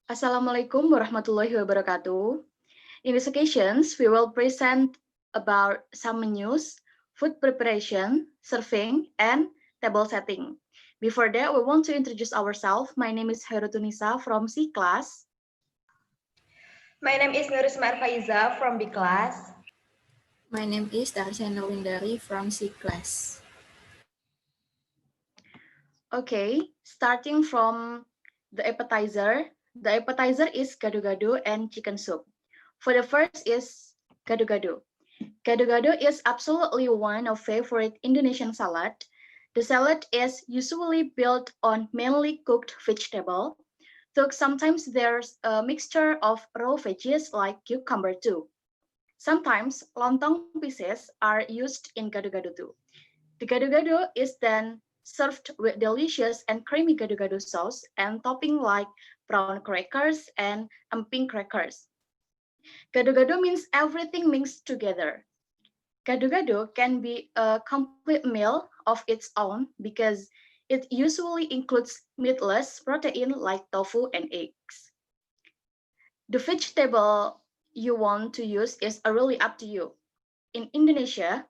Assalamualaikum warahmatullahi wabarakatuh. In this occasion, we will present about some menus, food preparation, serving, and table setting. Before that, we want to introduce ourselves. My name is Hairutunisa from C class. My name is Nurisma Faiza from B class. My name is Darshana Windari from C class. Okay, starting from the appetizer. The appetizer is gado-gado and chicken soup. For the first is gado-gado. Gado-gado is absolutely one of favorite Indonesian salad. The salad is usually built on mainly cooked vegetable, though sometimes there's a mixture of raw veggies like cucumber too. Sometimes lontong pieces are used in gado-gado too. The gado-gado is then served with delicious and creamy gado-gado sauce and topping like brown crackers and emping crackers. Gado-gado means everything mixed together. Gado-gado can be a complete meal of its own because it usually includes meatless protein like tofu and eggs. The vegetable you want to use is really up to you. In Indonesia,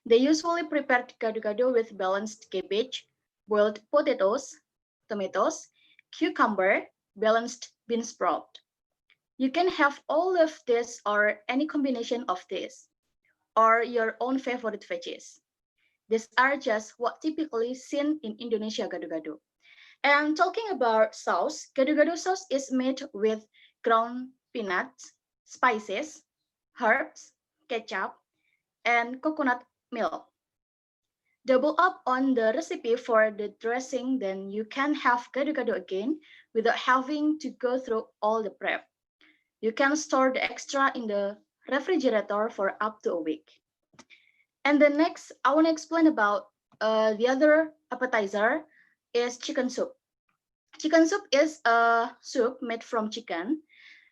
they usually prepare gado-gado with balanced cabbage, boiled potatoes, tomatoes, cucumber, balanced bean sprout. You can have all of this or any combination of this, or your own favorite veggies. These are just what typically seen in Indonesia gado-gado. And talking about sauce, gado-gado sauce is made with ground peanuts, spices, herbs, ketchup, and coconut milk. Double up on the recipe for the dressing, then you can have gado-gado again without having to go through all the prep. You can store the extra in the refrigerator for up to a week. And the next, I want to explain about the other appetizer is chicken soup. Chicken soup is a soup made from chicken,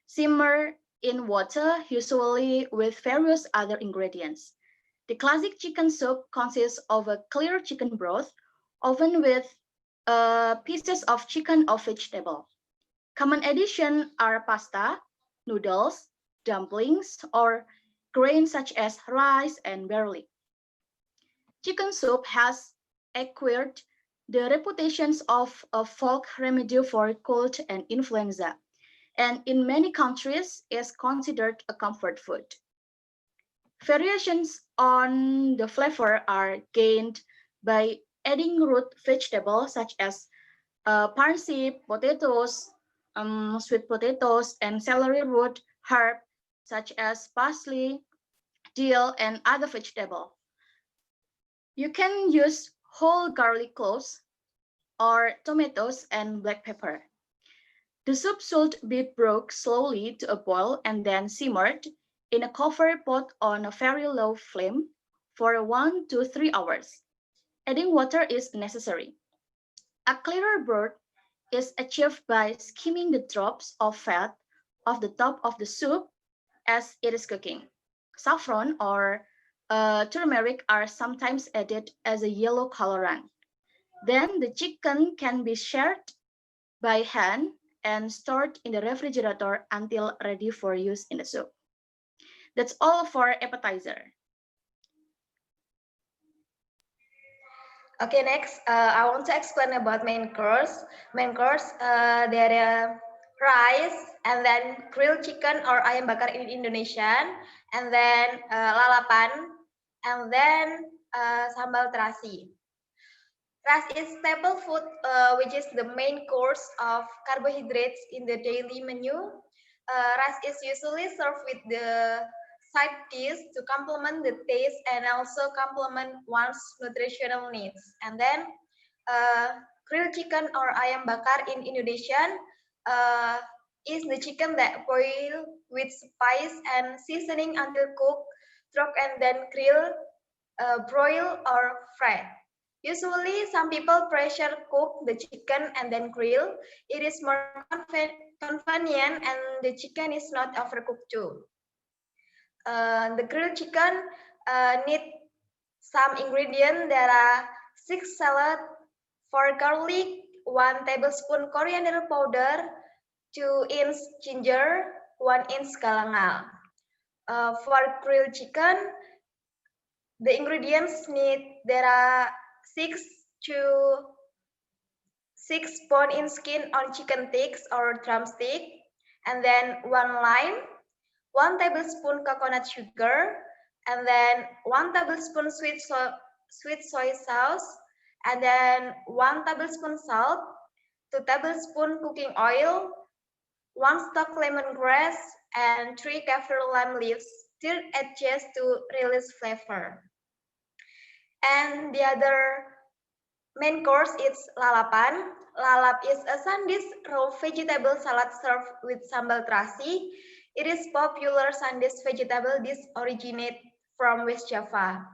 simmer in water, usually with various other ingredients. The classic chicken soup consists of a clear chicken broth, often with pieces of chicken or vegetable. Common additions are pasta, noodles, dumplings, or grains such as rice and barley. Chicken soup has acquired the reputations of a folk remedy for cold and influenza, and in many countries is considered a comfort food. Variations on the flavor are gained by adding root vegetables such as parsnip, potatoes, sweet potatoes, and celery root, herb such as parsley, dill, and other vegetables. You can use whole garlic cloves or tomatoes and black pepper. The soup should be brought slowly to a boil and then simmered in a covered pot on a very low flame for 1 to 3 hours. Adding water is necessary. A clearer broth is achieved by skimming the drops of fat off the top of the soup as it is cooking. Saffron or turmeric are sometimes added as a yellow colorant. Then the chicken can be shared by hand and stored in the refrigerator until ready for use in the soup. That's all for appetizer. Okay, next, I want to explain about main course. Main course, there are rice, and then grilled chicken or ayam bakar in Indonesian, and then lalapan, and then sambal terasi. Rice is staple food, which is the main course of carbohydrates in the daily menu. Rice is usually served with the side dish to complement the taste and also complement one's nutritional needs. And then grilled chicken or ayam bakar in Indonesian is the chicken that boil with spice and seasoning until cooked, cooked and then grill, broil or fried. Usually, some people pressure cook the chicken and then grill. It is more convenient and the chicken is not overcooked too. The grilled chicken need some ingredient. There are 6 salad, 4 garlic, 1 tablespoon coriander powder, 2-inch ginger, 1-inch galangal. For grilled chicken, the ingredients there are 6 bone-in skin on chicken sticks or drumstick, and then 1 lime, 1 tablespoon coconut sugar, and then 1 tablespoon sweet soy sauce, and then 1 tablespoon salt, 2 tablespoon cooking oil, 1 stalk lemongrass, and 3 kaffir lime leaves stirred edges to release flavor. And the other main course is lalapan. Lalap is a Sandisk raw vegetable salad served with sambal terasi. It is popular Sandisk vegetable dish originate from West Java.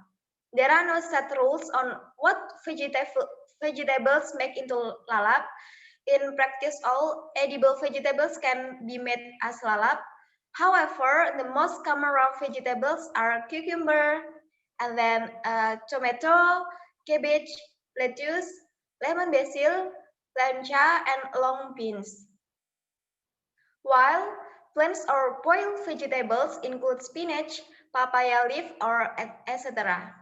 There are no set rules on what vegetables make into lalap. In practice, all edible vegetables can be made as lalap. However, the most common raw vegetables are cucumber, and then tomato, cabbage, lettuce, lemon basil, plancha, and long beans. While plants or boiled vegetables include spinach, papaya leaf, or etc.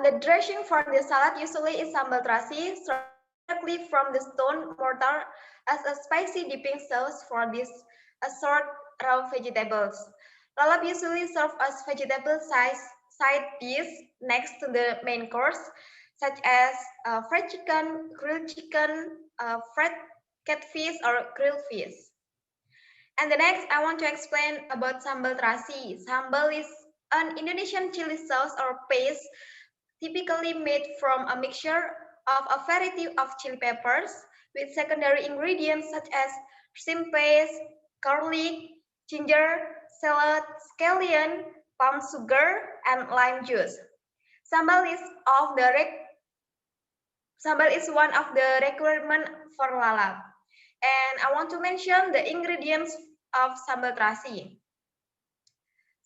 The dressing for the salad usually is sambal terasi, directly from the stone mortar as a spicy dipping sauce for this assorted raw vegetables. Lalap usually served as vegetable side dish next to the main course, such as fried chicken, grilled chicken, fried catfish, or grilled fish. And the next, I want to explain about sambal terasi. Sambal is an Indonesian chili sauce or paste typically made from a mixture of a variety of chili peppers with secondary ingredients such as shrimp paste, garlic, ginger, salad, scallion, palm sugar, and lime juice. Sambal is one of the requirements for lalap. And I want to mention the ingredients of sambal terasi.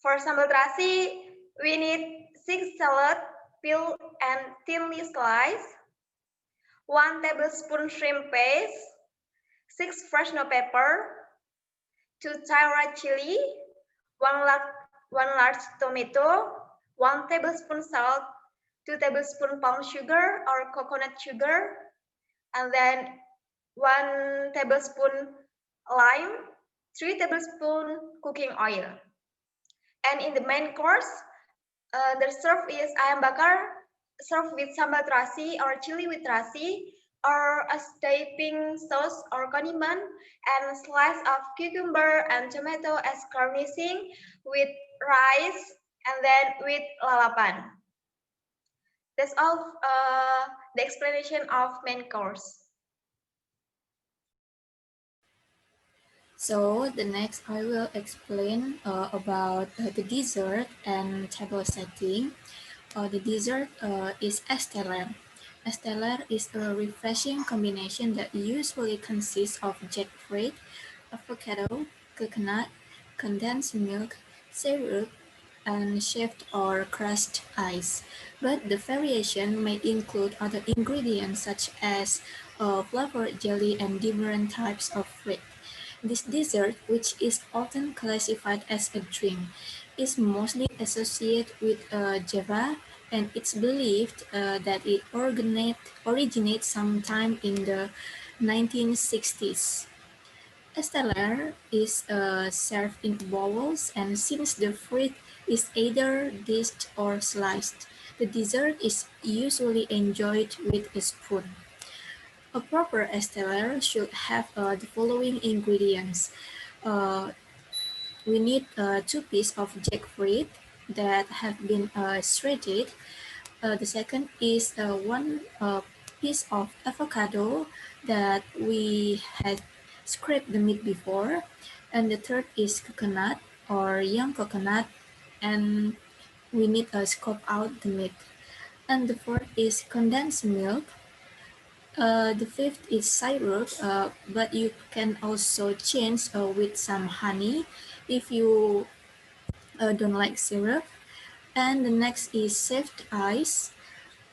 For sambal terasi, we need 6 salad, peel and thinly sliced, 1 tablespoon shrimp paste, 6 fresh no pepper, 2 Thai chili, 1 large tomato, 1 tablespoon salt, 2 tablespoon palm sugar or coconut sugar, and then 1 tablespoon lime, 3 tablespoon cooking oil. And in the main course, the serve is ayam bakar served with sambal terasi or chili with terasi, or a dipping sauce or condiment, and a slice of cucumber and tomato as garnishing with rice, and then with lalapan. That's all the explanation of main course. So the next I will explain about the dessert and table setting. The dessert is esteller. Esteller is a refreshing combination that usually consists of jackfruit, avocado, coconut, condensed milk, syrup, and shaved or crushed ice. But the variation may include other ingredients such as flavored jelly and different types of fruit. This dessert, which is often classified as a drink, is mostly associated with Java, and it's believed that it originates sometime in the 1960s. Esteller is served in bowls, and since the fruit is either diced or sliced, the dessert is usually enjoyed with a spoon. A proper esteller should have the following ingredients. Uh, we need 2 pieces of jackfruit that have been shredded. The second is 1 piece of avocado that we had scraped the meat before. And the third is coconut or young coconut, and we need to scoop out the meat. And the fourth is condensed milk. The fifth is syrup, but you can also change with some honey if you don't like syrup. And the next is shaved ice.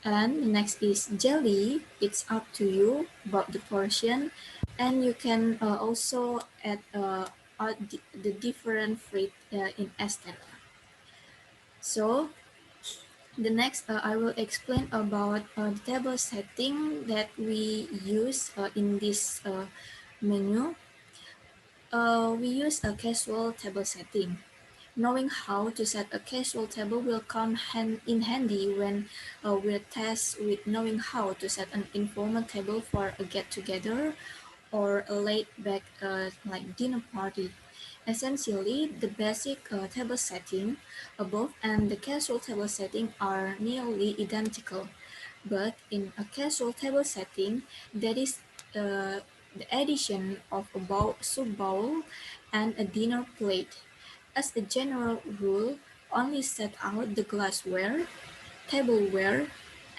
And the next is jelly. It's up to you about the portion. And you can also add the different fruit in Estella. So the next I will explain about the table setting that we use in this menu. We use a casual table setting. Knowing how to set a casual table will come in handy when we're tasked with knowing how to set an informal table for a get-together or a laid-back like dinner party. Essentially, the basic table setting above and the casual table setting are nearly identical, but in a casual table setting, there is the addition of a soup bowl and a dinner plate. As a general rule, only set out the glassware, tableware,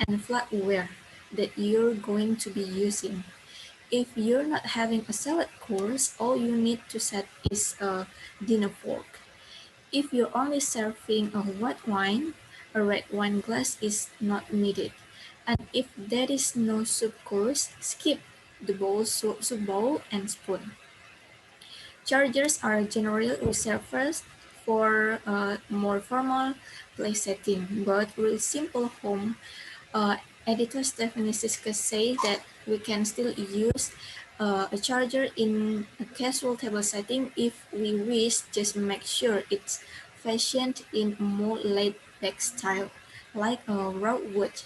and flatware that you're going to be using. If you're not having a salad course, all you need to set is a dinner fork. If you're only serving a white wine, a red wine glass is not needed. And if there is no soup course, skip the soup bowl and spoon. Chargers are generally reserved first for a more formal place setting, but real simple home editor Stephanie Siska says that we can still use a charger in a casual table setting if we wish, just make sure it's fashioned in a more laid-back style, like a raw wood.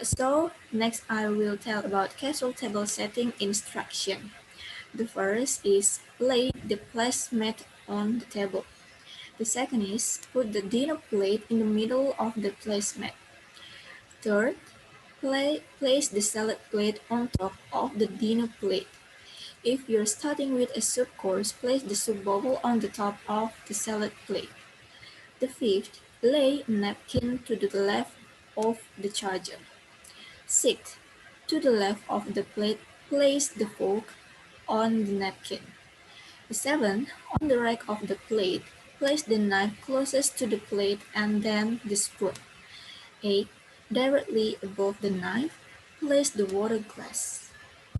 So next I will tell about casual table setting instruction. The first is lay the placemat on the table. The second is put the dinner plate in the middle of the placemat. Third, place the salad plate on top of the dinner plate. If you're starting with a soup course, place the soup bowl on the top of the salad plate. The fifth, lay a napkin to the left of the charger. Sixth, to the left of the plate, place the fork on the napkin. The seventh, on the right of the plate, place the knife closest to the plate and then the spoon. 8. Directly above the knife, place the water glass.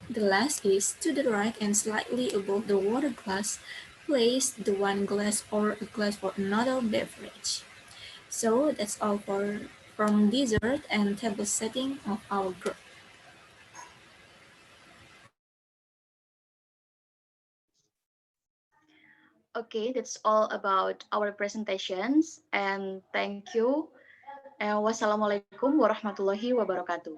The last is to the right and slightly above the water glass, place the wine glass or a glass for another beverage. So that's all from dessert and table setting of our group. Okay, that's all about our presentations, and thank you. And wassalamualaikum warahmatullahi wabarakatuh.